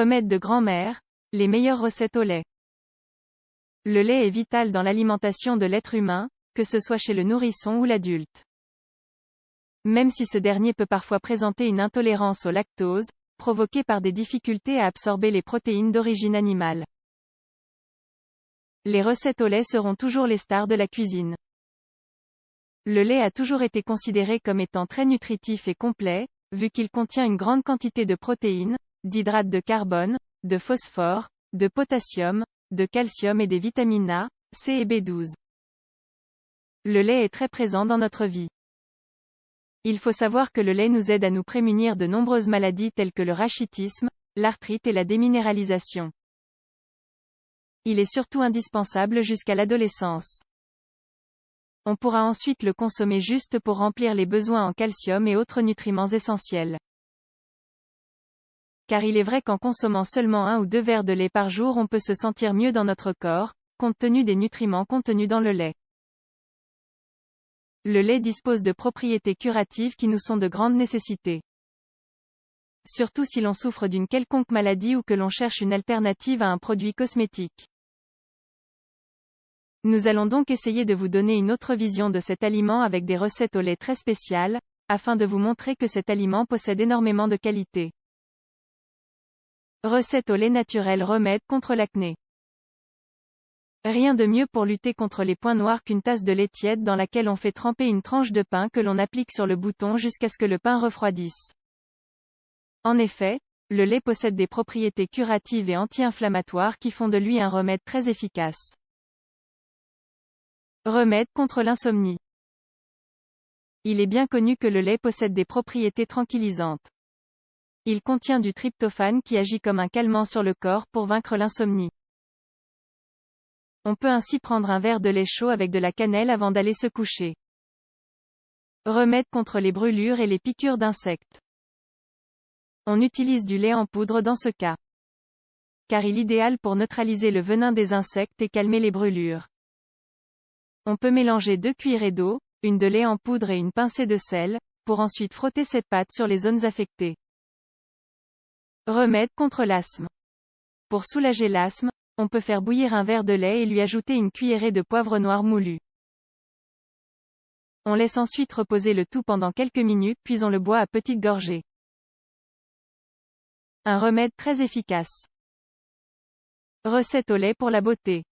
Remède de grand-mère, les meilleures recettes au lait. Le lait est vital dans l'alimentation de l'être humain, que ce soit chez le nourrisson ou l'adulte. Même si ce dernier peut parfois présenter une intolérance au lactose, provoquée par des difficultés à absorber les protéines d'origine animale. Les recettes au lait seront toujours les stars de la cuisine. Le lait a toujours été considéré comme étant très nutritif et complet, vu qu'il contient une grande quantité de protéines, d'hydrates de carbone, de phosphore, de potassium, de calcium et des vitamines A, C et B12. Le lait est très présent dans notre vie. Il faut savoir que le lait nous aide à nous prémunir de nombreuses maladies telles que le rachitisme, l'arthrite et la déminéralisation. Il est surtout indispensable jusqu'à l'adolescence. On pourra ensuite le consommer juste pour remplir les besoins en calcium et autres nutriments essentiels. Car il est vrai qu'en consommant seulement 1 ou 2 verres de lait par jour on peut se sentir mieux dans notre corps, compte tenu des nutriments contenus dans le lait. Le lait dispose de propriétés curatives qui nous sont de grande nécessité. Surtout si l'on souffre d'une quelconque maladie ou que l'on cherche une alternative à un produit cosmétique. Nous allons donc essayer de vous donner une autre vision de cet aliment avec des recettes au lait très spéciales, afin de vous montrer que cet aliment possède énormément de qualités. Recette au lait naturel remède contre l'acné. Rien de mieux pour lutter contre les points noirs qu'une tasse de lait tiède dans laquelle on fait tremper une tranche de pain que l'on applique sur le bouton jusqu'à ce que le pain refroidisse. En effet, le lait possède des propriétés curatives et anti-inflammatoires qui font de lui un remède très efficace. Remède contre l'insomnie. Il est bien connu que le lait possède des propriétés tranquillisantes. Il contient du tryptophane qui agit comme un calmant sur le corps pour vaincre l'insomnie. On peut ainsi prendre un verre de lait chaud avec de la cannelle avant d'aller se coucher. Remède contre les brûlures et les piqûres d'insectes. On utilise du lait en poudre dans ce cas. Car il est idéal pour neutraliser le venin des insectes et calmer les brûlures. On peut mélanger 2 cuillerées d'eau, une de lait en poudre et une pincée de sel, pour ensuite frotter cette pâte sur les zones affectées. Remède contre l'asthme. Pour soulager l'asthme, on peut faire bouillir un verre de lait et lui ajouter une cuillerée de poivre noir moulu. On laisse ensuite reposer le tout pendant quelques minutes puis on le boit à petites gorgées. Un remède très efficace. Recette au lait pour la beauté.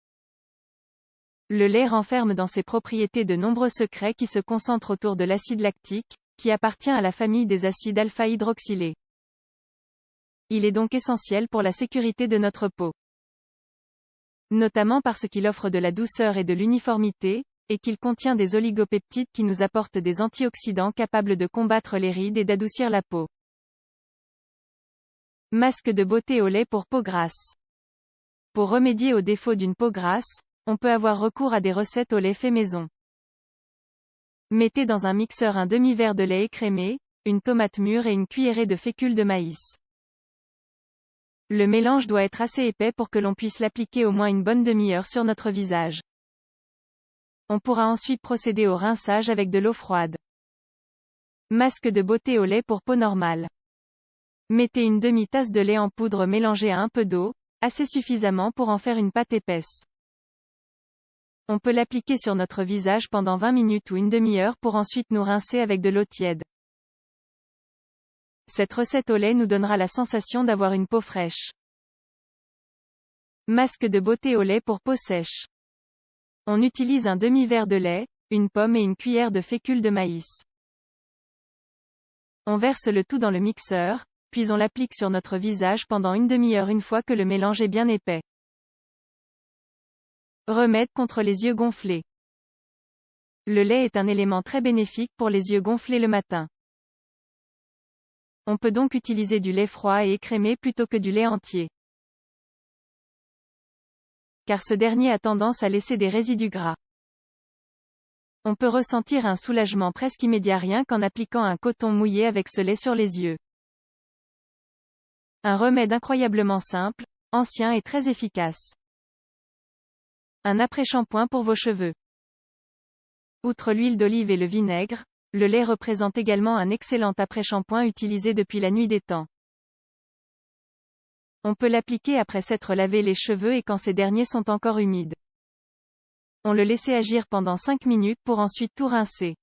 Le lait renferme dans ses propriétés de nombreux secrets qui se concentrent autour de l'acide lactique, qui appartient à la famille des acides alpha-hydroxylés. Il est donc essentiel pour la sécurité de notre peau. Notamment parce qu'il offre de la douceur et de l'uniformité, et qu'il contient des oligopeptides qui nous apportent des antioxydants capables de combattre les rides et d'adoucir la peau. Masque de beauté au lait pour peau grasse. Pour remédier aux défauts d'une peau grasse, on peut avoir recours à des recettes au lait fait maison. Mettez dans un mixeur un demi-verre de lait écrémé, une tomate mûre et une cuillerée de fécule de maïs. Le mélange doit être assez épais pour que l'on puisse l'appliquer au moins une bonne demi-heure sur notre visage. On pourra ensuite procéder au rinçage avec de l'eau froide. Masque de beauté au lait pour peau normale. Mettez une demi-tasse de lait en poudre mélangée à un peu d'eau, assez suffisamment pour en faire une pâte épaisse. On peut l'appliquer sur notre visage pendant 20 minutes ou une demi-heure pour ensuite nous rincer avec de l'eau tiède. Cette recette au lait nous donnera la sensation d'avoir une peau fraîche. Masque de beauté au lait pour peau sèche. On utilise un demi-verre de lait, une pomme et une cuillère de fécule de maïs. On verse le tout dans le mixeur, puis on l'applique sur notre visage pendant une demi-heure une fois que le mélange est bien épais. Remède contre les yeux gonflés. Le lait est un élément très bénéfique pour les yeux gonflés le matin. On peut donc utiliser du lait froid et écrémé plutôt que du lait entier. Car ce dernier a tendance à laisser des résidus gras. On peut ressentir un soulagement presque immédiat rien qu'en appliquant un coton mouillé avec ce lait sur les yeux. Un remède incroyablement simple, ancien et très efficace. Un après-shampoing pour vos cheveux. Outre l'huile d'olive et le vinaigre, le lait représente également un excellent après-shampoing utilisé depuis la nuit des temps. On peut l'appliquer après s'être lavé les cheveux et quand ces derniers sont encore humides. On le laisse agir pendant 5 minutes pour ensuite tout rincer.